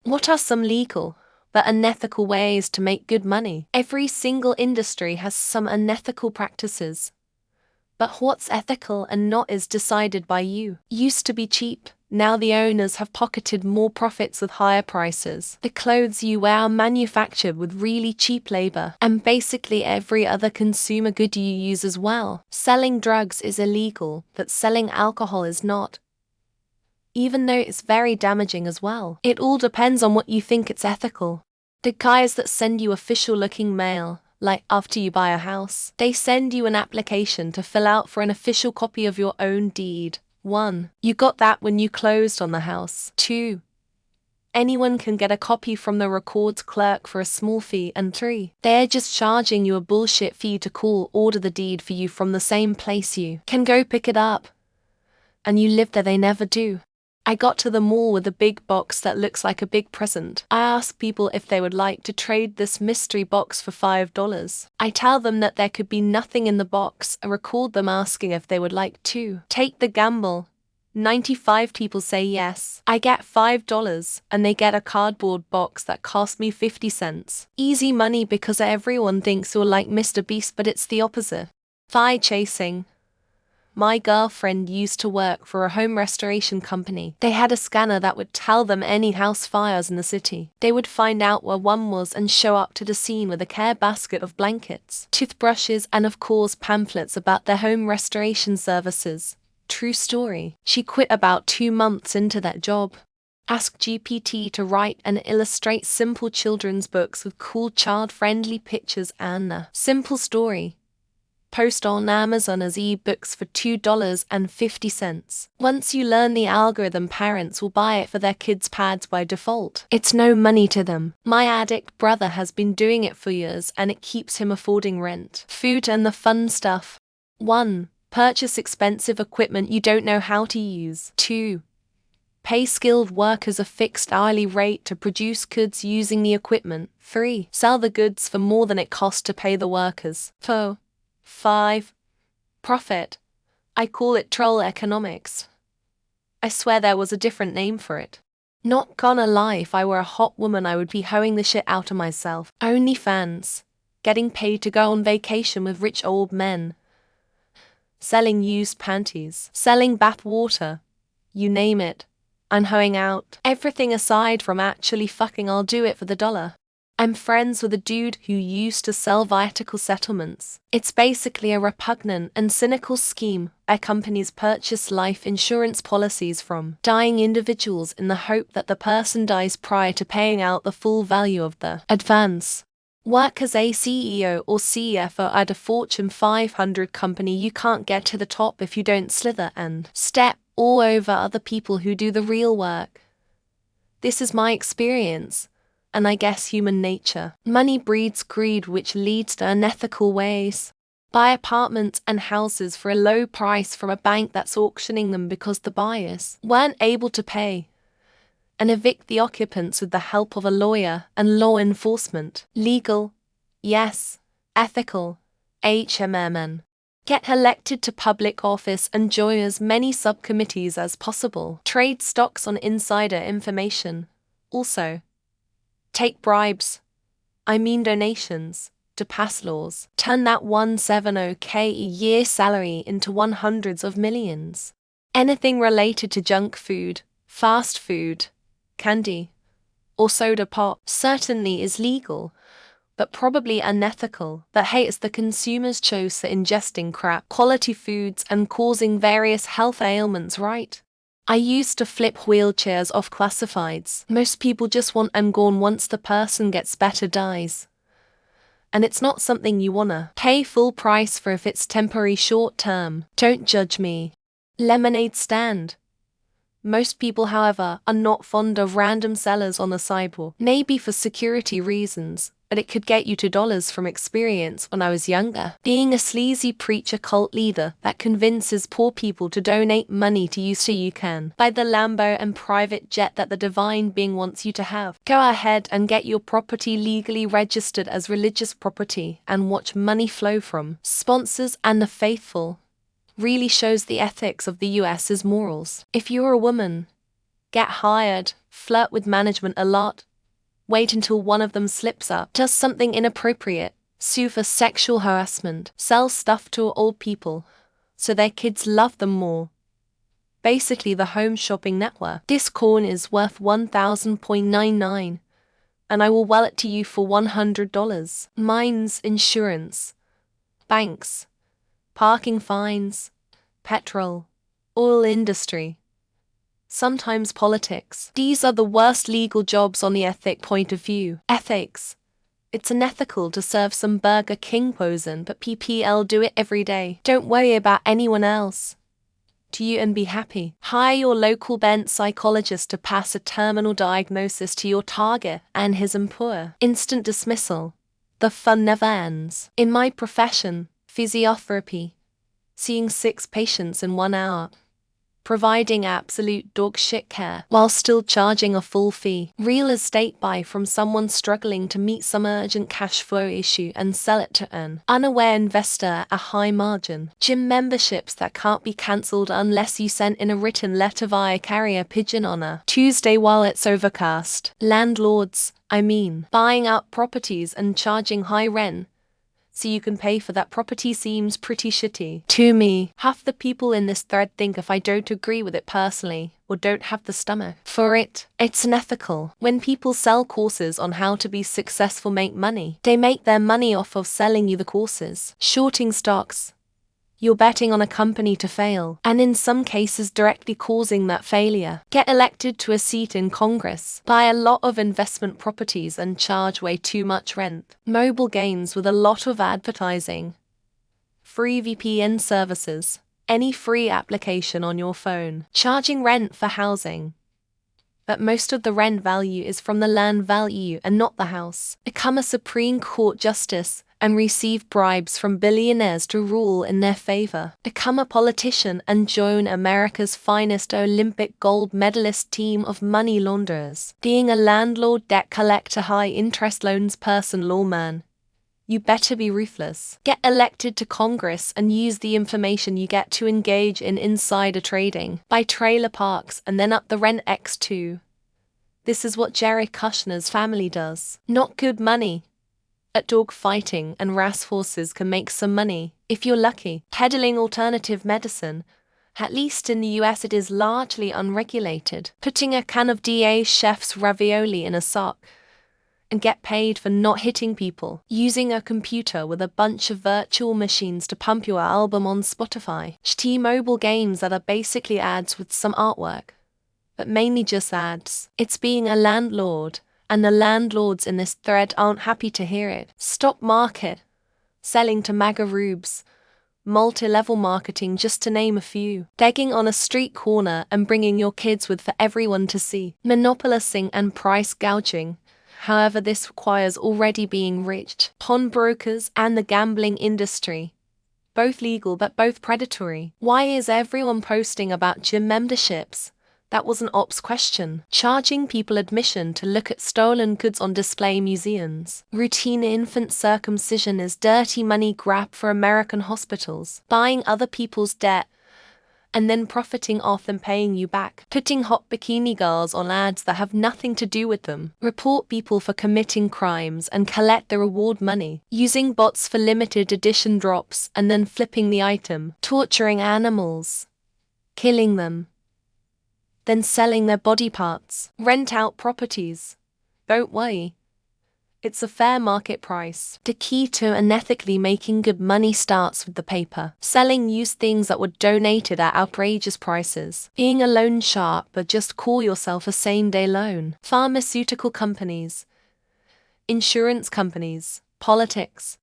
What are some legal but unethical ways to make good money? Every single industry has some unethical practices. But what's ethical and not is decided by you. Used to be cheap. Now the owners have pocketed more profits with higher prices. The clothes you wear are manufactured with really cheap labor, and basically every other consumer good you use as well. Selling drugs is illegal, but selling alcohol is not, even though it's very damaging as well. It all depends on what you think it's ethical. The guys that send you official-looking mail, like after you buy a house, they send you an application to fill out for an official copy of your own deed. 1. You got that when you closed on the house. 2. Anyone can get a copy from the records clerk for a small fee. And 3. They're just charging you a bullshit fee to order the deed for you from the same place you can go pick it up. And you live there, they never do. I got to the mall with a big box that looks like a big present. I ask people if they would like to trade this mystery box for $5. I tell them that there could be nothing in the box and record them asking if they would like to take the gamble. 95 people say yes. I get $5 and they get a cardboard box that cost me 50 cents. Easy money because everyone thinks you're like Mr. Beast, but it's the opposite. Fire chasing. My girlfriend used to work for a home restoration company. They had a scanner that would tell them any house fires in the city. They would find out where one was and show up to the scene with a care basket of blankets, toothbrushes, and of course pamphlets about their home restoration services. True story. She quit about 2 months into that job. Ask GPT to write and illustrate simple children's books with cool child-friendly pictures and a simple story. Post on Amazon as ebooks for $2.50. Once you learn the algorithm, parents will buy it for their kids' pads by default. It's no money to them. My addict brother has been doing it for years and it keeps him affording rent, food, and the fun stuff. 1. Purchase expensive equipment you don't know how to use. 2. Pay skilled workers a fixed hourly rate to produce goods using the equipment. 3. Sell the goods for more than it costs to pay the workers. 4. 5. Profit. I call it troll economics. I swear there was a different name for it. Not gonna lie, if I were a hot woman I would be hoeing the shit out of myself. OnlyFans. Getting paid to go on vacation with rich old men. Selling used panties. Selling bath water. You name it. I'm hoeing out. Everything aside from actually fucking, I'll do it for the dollar. I'm friends with a dude who used to sell vertical settlements. It's basically a repugnant and cynical scheme where companies purchase life insurance policies from dying individuals in the hope that the person dies prior to paying out the full value of the advance. Work as a CEO or CFO at a Fortune 500 company. You can't get to the top if you don't slither and step all over other people who do the real work. This is my experience. And I guess human nature. Money breeds greed, which leads to unethical ways. Buy apartments and houses for a low price from a bank that's auctioning them because the buyers weren't able to pay, and evict the occupants with the help of a lawyer and law enforcement. Legal? Yes. Ethical? HMMN. Get elected to public office and join as many subcommittees as possible. Trade stocks on insider information. Also, take bribes, donations, to pass laws. Turn that 170K a year salary into 100s of millions. Anything related to junk food, fast food, candy, or soda pop certainly is legal, but probably unethical. But hey, it's the consumer's choice for ingesting crap quality foods and causing various health ailments, right? I used to flip wheelchairs off classifieds. Most people just want them gone once the person gets better, dies. And it's not something you wanna pay full price for if it's temporary, short term. Don't judge me. Lemonade stand. Most people, however, are not fond of random sellers on the sidewalk. Maybe for security reasons, but it could get you $2 from experience when I was younger. Being a sleazy preacher cult leader that convinces poor people to donate money to you so you can buy the Lambo and private jet that the divine being wants you to have. Go ahead and get your property legally registered as religious property and watch money flow from sponsors and the faithful. Really shows the ethics of the US's morals. If you're a woman, get hired, flirt with management a lot, wait until one of them slips up, does something inappropriate, sue for sexual harassment, sell stuff to old people so their kids love them more. Basically the home shopping network. This corn is worth $1,000.99 and I will well it to you for $100. Mines, insurance, banks, parking fines, petrol, oil industry, sometimes politics. These are the worst legal jobs on the ethic point of view. Ethics. It's unethical to serve some Burger King poison, but PPL do it every day. Don't worry about anyone else. To you and be happy. Hire your local bent psychologist to pass a terminal diagnosis to your target and his employer. Instant dismissal. The fun never ends. In my profession, physiotherapy, seeing 6 patients in 1 hour, providing absolute dog shit care while still charging a full fee. Real estate buy from someone struggling to meet some urgent cash flow issue and sell it to an unaware investor at a high margin. Gym memberships that can't be cancelled unless you sent in a written letter via carrier pigeon on a Tuesday while it's overcast. Landlords, buying out properties and charging high rent so you can pay for that property seems pretty shitty. To me, half the people in this thread think if I don't agree with it personally, or don't have the stomach for it, it's unethical. When people sell courses on how to be successful, make money, they make their money off of selling you the courses. Shorting stocks. You're betting on a company to fail, and in some cases directly causing that failure. Get elected to a seat in Congress, buy a lot of investment properties and charge way too much rent. Mobile games with a lot of advertising. Free VPN services. Any free application on your phone. Charging rent for housing. But most of the rent value is from the land value and not the house. Become a Supreme Court justice and receive bribes from billionaires to rule in their favor. Become a politician and join America's finest Olympic gold medalist team of money launderers. Being a landlord, debt collector, high-interest loans person, lawman. You better be ruthless. Get elected to Congress and use the information you get to engage in insider trading. Buy trailer parks and then up the rent X2. This is what Jared Kushner's family does. Not good money. At dog fighting and race horses can make some money, if you're lucky. Peddling alternative medicine. At least in the US it is largely unregulated. Putting a can of DA chef's ravioli in a sock and get paid for not hitting people. Using a computer with a bunch of virtual machines to pump your album on Spotify. T-Mobile games that are basically ads with some artwork, but mainly just ads. It's being a landlord, and the landlords in this thread aren't happy to hear it. Stock market. Selling to MAGA rubes. Multi-level marketing, just to name a few. Begging on a street corner and bringing your kids with for everyone to see. Monopolizing and price gouging. However, this requires already being rich. Pawnbrokers and the gambling industry. Both legal but both predatory. Why is everyone posting about gym memberships? That was an ops question. Charging people admission to look at stolen goods on display museums. Routine infant circumcision is dirty money grab for American hospitals. Buying other people's debt and then profiting off them paying you back. Putting hot bikini girls on ads that have nothing to do with them. Report people for committing crimes and collect the reward money. Using bots for limited edition drops and then flipping the item. Torturing animals. Killing them. Then selling their body parts. Rent out properties. Don't worry. It's a fair market price. The key to unethically making good money starts with the paper. Selling used things that were donated at outrageous prices. Being a loan shark but just call yourself a same-day loan. Pharmaceutical companies. Insurance companies. Politics.